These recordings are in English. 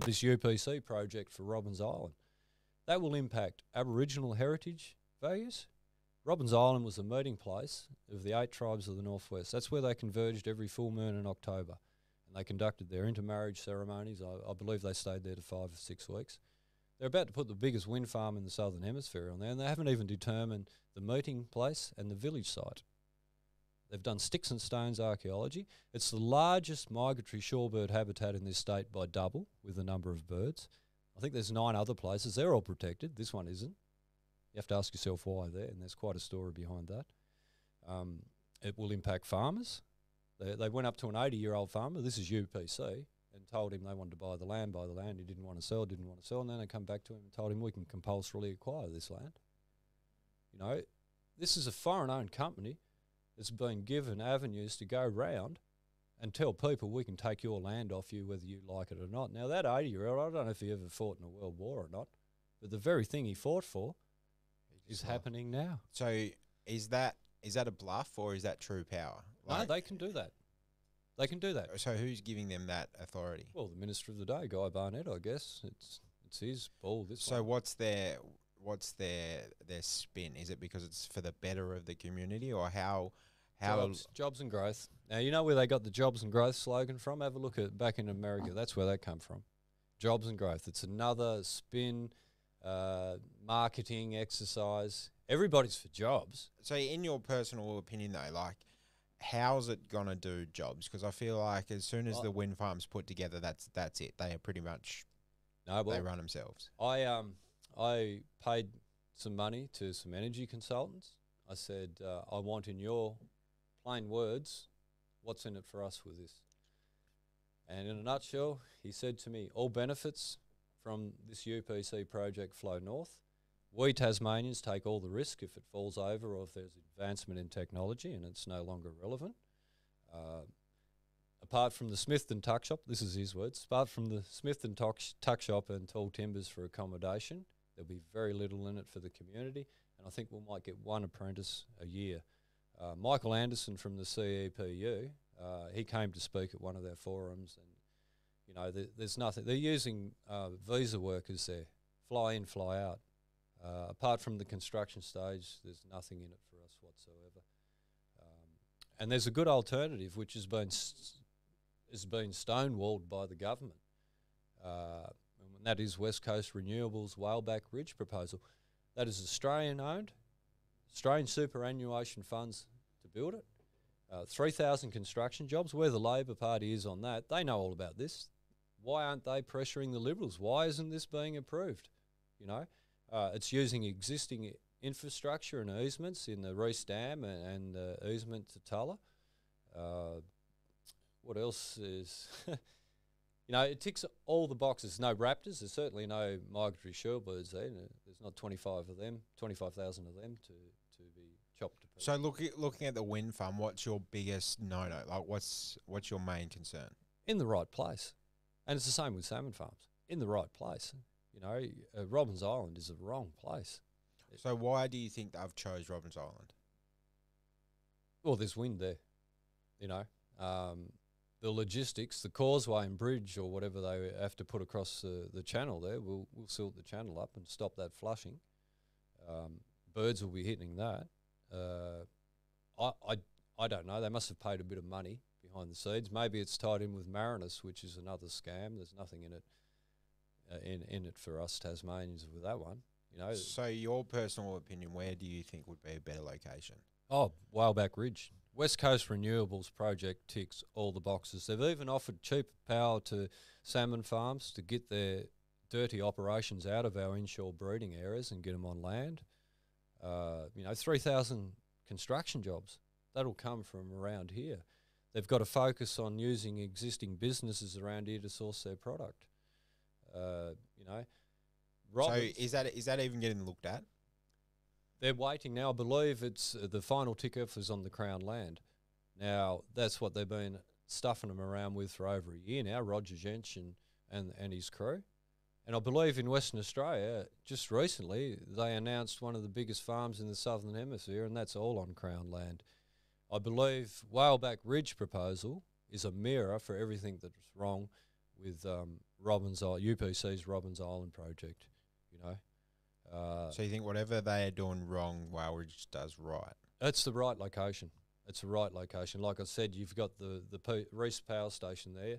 this UPC project for Robbins Island. That will impact Aboriginal heritage values. Robbins Island was a meeting place of the 8 tribes of the Northwest. That's where they converged every full moon in October. And they conducted their intermarriage ceremonies. I believe they stayed there for 5 or 6 weeks. They're about to put the biggest wind farm in the Southern Hemisphere on there, and they haven't even determined the meeting place and the village site. They've done sticks and stones archaeology. It's the largest migratory shorebird habitat in this state by double with the number of birds. I think there's 9 other places. They're all protected. This one isn't. You have to ask yourself why there, and there's quite a story behind that. It will impact farmers. They went up to an 80-year-old farmer, this is UPC, and told him they wanted to buy the land. He didn't want to sell, and then they come back to him and told him we can compulsorily acquire this land. You know, this is a foreign-owned company that's been given avenues to go round and tell people we can take your land off you whether you like it or not. Now, that 80-year-old, I don't know if he ever fought in a world war or not, but the very thing he fought for is happening now. So is that a bluff or is that true power? No, they can do that. They can do that. So who's giving them that authority? Well, the Minister of the Day, Guy Barnett, I guess. It's his ball, this So one. what's their spin? Is it because it's for the better of the community, or how Jobs and growth. Now, you know where they got the jobs and growth slogan from? Have a look at back in America. That's where they come from. Jobs and growth. It's another spin, marketing exercise. Everybody's for jobs. So in your personal opinion though, like, how's it gonna do jobs? Because I feel like as soon as the wind farm's put together, that's it. They are pretty much they run themselves. I paid some money to some energy consultants. I said, I want in your plain words, what's in it for us with this? And in a nutshell, he said to me, all benefits from this UPC project flow north. We Tasmanians take all the risk if it falls over or if there's advancement in technology and it's no longer relevant. Apart from the Smithton Tuck Shop, this is his words, apart from the Smithton Tuck Shop and tall timbers for accommodation, there'll be very little in it for the community, and I think we might get 1 apprentice a year. Michael Anderson from the CEPU, he came to speak at one of their forums, and you know, there's nothing. They're using visa workers there, fly in, fly out. Apart from the construction stage, there's nothing in it for us whatsoever. And there's a good alternative which has been stonewalled by the government, and that is West Coast Renewables Whaleback Ridge proposal. That is Australian-owned, Australian superannuation funds to build it. 3,000 construction jobs. Where the Labor Party is on that, they know all about this. Why aren't they pressuring the Liberals? Why isn't this being approved? You know, it's using existing infrastructure and easements in the Reese Dam and the easement to Tulla. What else is... You know, it ticks all the boxes. No raptors. There's certainly no migratory shorebirds there. There's not 25,000 of them to be chopped to pieces. So looking at the wind farm, what's your biggest no-no? Like, what's your main concern? In the right place. And it's the same with salmon farms. In the right place. You know, Robbins Island is the wrong place. So why do you think they've chose Robbins Island? Well, there's wind there. You know, the logistics, the causeway and bridge or whatever they have to put across the channel there, we'll silt the channel up and stop that flushing. Birds will be hitting that. I don't know. They must have paid a bit of money behind the scenes. Maybe it's tied in with Marinus, which is another scam. There's nothing in it in it for us Tasmanians with that one. You know. So your personal opinion, where do you think would be a better location? Oh, Whaleback Ridge. West Coast Renewables project ticks all the boxes. They've even offered cheap power to salmon farms to get their dirty operations out of our inshore breeding areas and get them on land. You know, 3,000 construction jobs. That'll come from around here. They've got to focus on using existing businesses around here to source their product. You know, Robbins, so is that even getting looked at? They're waiting now. I believe it's the final tick-off is on the Crown land. Now, that's what they've been stuffing them around with for over a year now, Roger Jensch and his crew. And I believe in Western Australia, just recently, they announced one of the biggest farms in the Southern Hemisphere, and that's all on Crown land. I believe Whaleback Ridge proposal is a mirror for everything that's wrong with Robbins UPC's Robbins Island project. You know, so you think whatever they are doing wrong, Wellridge does right? That's the right location. It's the right location. Like I said, you've got the Reese Power Station there.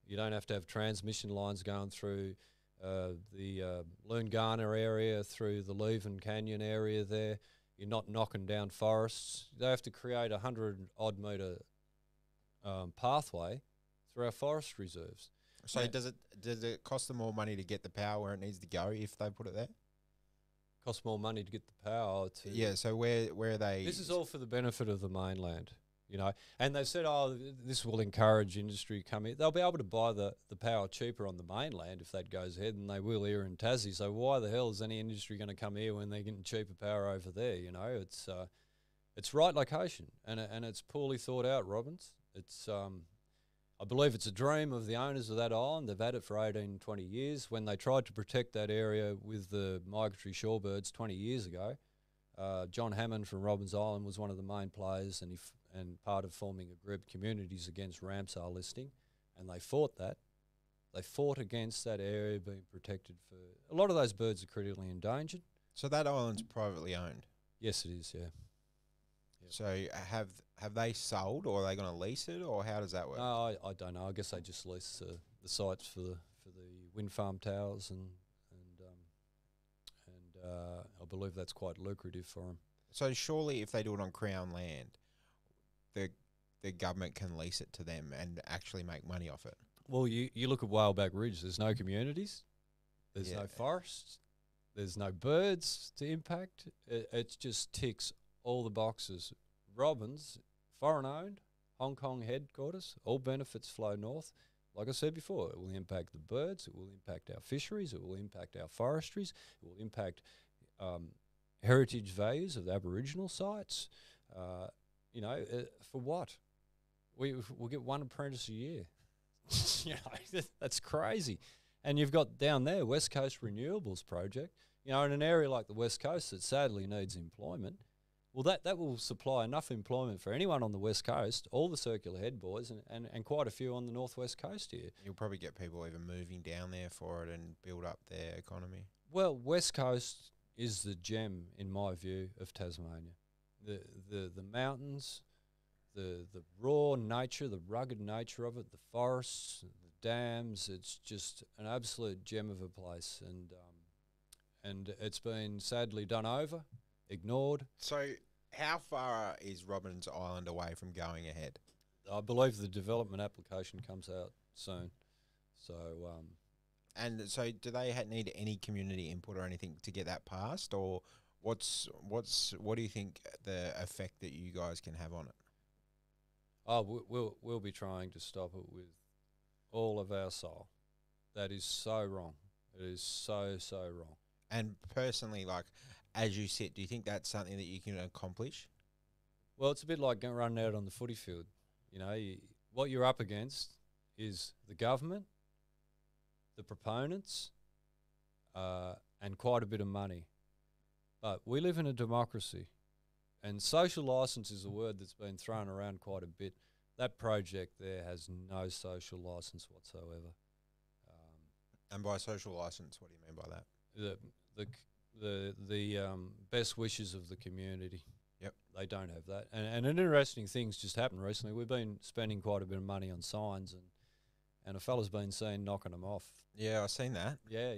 You don't have to have transmission lines going through the Loongarner area, through the Leven Canyon area there. You're not knocking down forests. They have to create 100-odd metre pathway through our forest reserves. So does it cost them more money to get the power where it needs to go if they put it there? Cost more money to get the power to... Yeah, so where are they... This is all for the benefit of the mainland, you know. And they said, oh, this will encourage industry to come in. They'll be able to buy the power cheaper on the mainland if that goes ahead, and they will here in Tassie. So why the hell is any industry going to come here when they're getting cheaper power over there, you know? It's right location, and it's poorly thought out, Robbins. It's... I believe it's a dream of the owners of that island. They've had it for 18, 20 years. When they tried to protect that area with the migratory shorebirds 20 years ago, John Hammond from Robbins Island was one of the main players and part of forming a group, Communities Against Ramsar Listing, and they fought that. They fought against that area being protected for... A lot of those birds are critically endangered. So that island's privately owned? Yes, it is, yeah. Yep. So have they sold, or are they going to lease it, or how does that work? No, I don't know. I guess they just lease the sites for the wind farm towers, and I believe that's quite lucrative for them. So surely, if they do it on Crown land, the government can lease it to them and actually make money off it. Well, you look at Whaleback Ridge. There's no communities. There's no forests. There's no birds to impact. It just ticks all the boxes. Robbins, foreign-owned, Hong Kong headquarters, all benefits flow north. Like I said before, it will impact the birds, it will impact our fisheries, it will impact our forestries, it will impact heritage values of the Aboriginal sites. You know, for what? We'll get one apprentice a year. You know, that's crazy. And you've got down there, West Coast Renewables Project, you know, in an area like the West Coast that sadly needs employment. Well, that will supply enough employment for anyone on the West Coast, all the circular head boys, and quite a few on the Northwest Coast here. You'll probably get people even moving down there for it and build up their economy. Well, West Coast is the gem, in my view, of Tasmania. The mountains, the raw nature, the rugged nature of it, the forests, the dams, it's just an absolute gem of a place. And it's been sadly done over, ignored. So how far is Robbins Island away from going ahead? I believe the development application comes out soon. So, and so do they need any community input or anything to get that passed, or what do you think the effect that you guys can have on it? Oh, we'll be trying to stop it with all of our soul. That is so wrong. It is so wrong. And personally, like, as you sit, do you think that's something that you can accomplish? Well, it's a bit like running out on the footy field. You know, what you're up against is the government, the proponents, and quite a bit of money. But we live in a democracy, and social licence is a word that's been thrown around quite a bit. That project there has no social licence whatsoever. And by social licence, what do you mean by that? The best wishes of the community. Yep. They don't have that. And an interesting thing's just happened recently. We've been spending quite a bit of money on signs, and a fella's been seen knocking them off. Yeah, I've seen that. Yeah.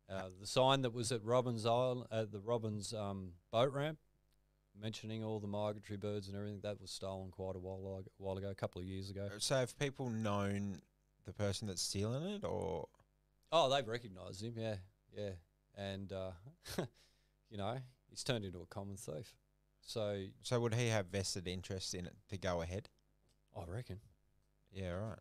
The sign that was at Robbins Island, at the Robbins boat ramp, mentioning all the migratory birds and everything, that was stolen quite a while ago, a couple of years ago. So have people known the person that's stealing it, or? Oh, they've recognised him, yeah. And, you know, he's turned into a common thief. So would he have vested interest in it to go ahead? I reckon. Yeah, right.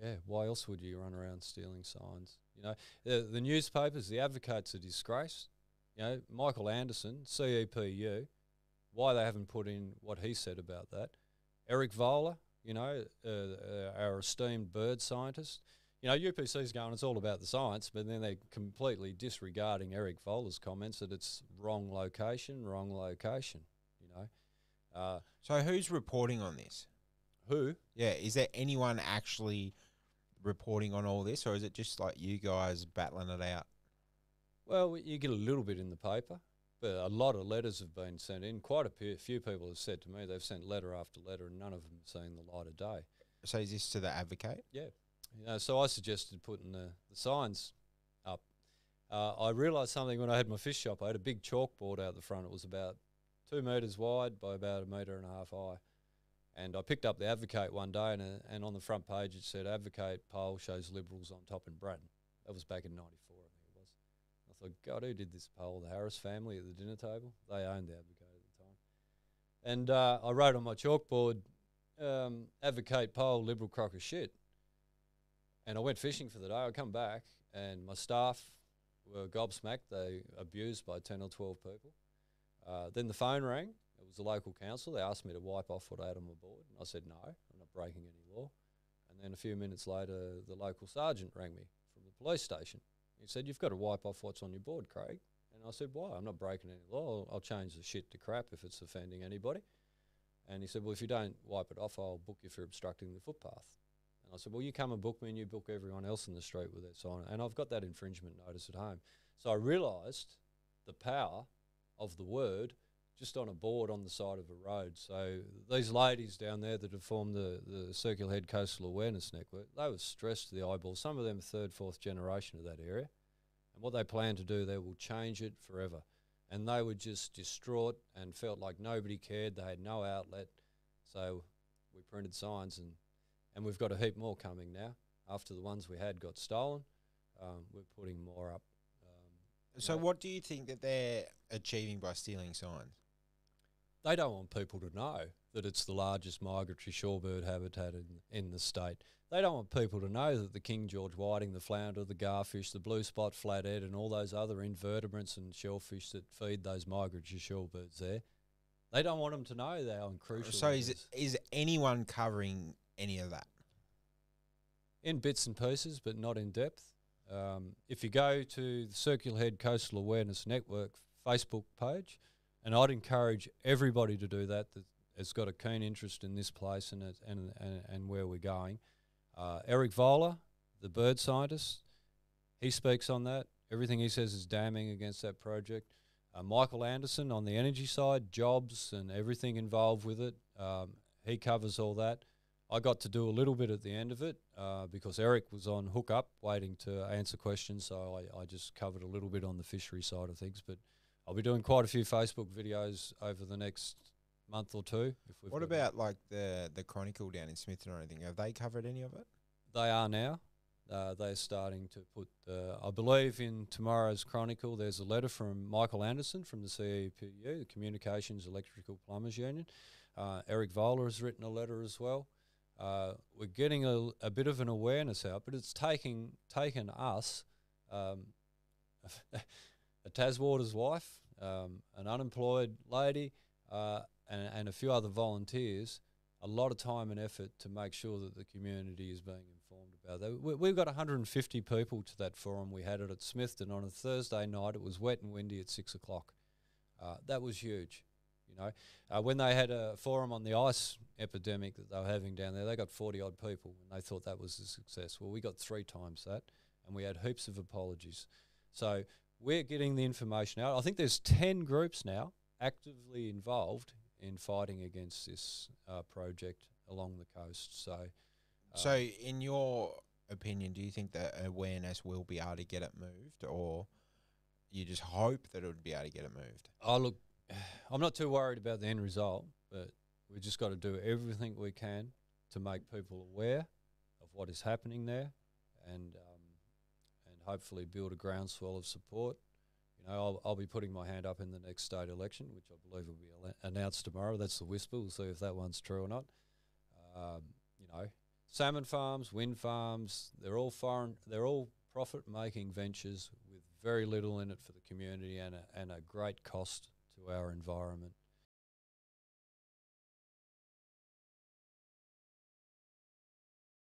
Yeah, why else would you run around stealing signs? You know, the newspapers, the Advocate's a disgrace. You know, Michael Anderson, CEPU, why they haven't put in what he said about that. Eric Voller, you know, our esteemed bird scientist. You know, UPC's going, it's all about the science, but then they're completely disregarding Eric Voller's comments that it's wrong location, you know. So who's reporting on this? Who? Yeah, is there anyone actually reporting on all this, or is it just like you guys battling it out? Well, you get a little bit in the paper, but a lot of letters have been sent in. Quite a few people have said to me they've sent letter after letter, and none of them have seen the light of day. So is this to the Advocate? Yeah. So I suggested putting the signs up. I realised something when I had my fish shop. I had a big chalkboard out the front. It was about 2 metres wide by about 1.5 metres high. And I picked up the Advocate one day, and on the front page it said, "Advocate poll shows Liberals on top in Bratton." That was back in '94, I think it was. I thought, God, who did this poll? The Harris family at the dinner table? They owned the Advocate at the time. And I wrote on my chalkboard, "Advocate poll, Liberal crock of shit." And I went fishing for the day. I come back, and my staff were gobsmacked. They abused by 10 or 12 people. Then the phone rang. It was the local council. They asked me to wipe off what I had on my board. And I said, no, I'm not breaking any law. And then a few minutes later, the local sergeant rang me from the police station. He said, "You've got to wipe off what's on your board, Craig." And I said, "Why? I'm not breaking any law. I'll change the shit to crap if it's offending anybody." And he said, "Well, if you don't wipe it off, I'll book you for obstructing the footpath." And I said, "Well, you come and book me, and you book everyone else in the street with their sign." And I've got that infringement notice at home. So I realised the power of the word just on a board on the side of a road. So these ladies down there that have formed the Circular Head Coastal Awareness Network, they were stressed to the eyeballs. Some of them are third, fourth generation of that area. And what they plan to do, they will change it forever. And they were just distraught and felt like nobody cared. They had no outlet. So we printed signs, and we've got a heap more coming now. After the ones we had got stolen, we're putting more up. So what do you think that they're achieving by stealing signs? They don't want people to know that it's the largest migratory shorebird habitat in the state. They don't want people to know that the King George whiting, the flounder, the garfish, the blue spot flathead, and all those other invertebrates and shellfish that feed those migratory shorebirds there, they don't want them to know how crucial. So is anyone covering any of that? In bits and pieces, but not in depth. If you go to the Circular Head Coastal Awareness Network Facebook page, and I'd encourage everybody to do that has got a keen interest in this place and where we're going. Eric Voller, the bird scientist, he speaks on that. Everything he says is damning against that project. Michael Anderson on the energy side, jobs and everything involved with it, he covers all that. I got to do a little bit at the end of it because Eric was on hookup waiting to answer questions, so I just covered a little bit on the fishery side of things. But I'll be doing quite a few Facebook videos over the next month or two. What about like the Chronicle down in Smithton or anything? Have they covered any of it? They are now. They're starting to put, I believe in tomorrow's Chronicle, there's a letter from Michael Anderson from the CEPU, the Communications Electrical Plumbers Union. Eric Voller has written a letter as well. We're getting a bit of an awareness out, but it's taken us, a Taswater's wife, an unemployed lady, and a few other volunteers, a lot of time and effort to make sure that the community is being informed about that. We've got 150 people to that forum. We had it at Smithton on a Thursday night. It was wet and windy at 6 o'clock. That was huge. You know, when they had a forum on the ice epidemic that they were having down there, they got 40-odd people, and they thought that was a success. Well, we got 3 times that, and we had heaps of apologies. So we're getting the information out. I think there's 10 groups now actively involved in fighting against this project along the coast. So in your opinion, do you think that awareness will be able to get it moved, or you just hope that it would be able to get it moved? Oh, look, I'm not too worried about the end result, but we've just got to do everything we can to make people aware of what is happening there, and hopefully build a groundswell of support. You know, I'll be putting my hand up in the next state election, which I believe will be announced tomorrow. That's the whisper. We'll see if that one's true or not. You know, salmon farms, wind farms, they're all profit-making ventures with very little in it for the community and a great cost to our environment.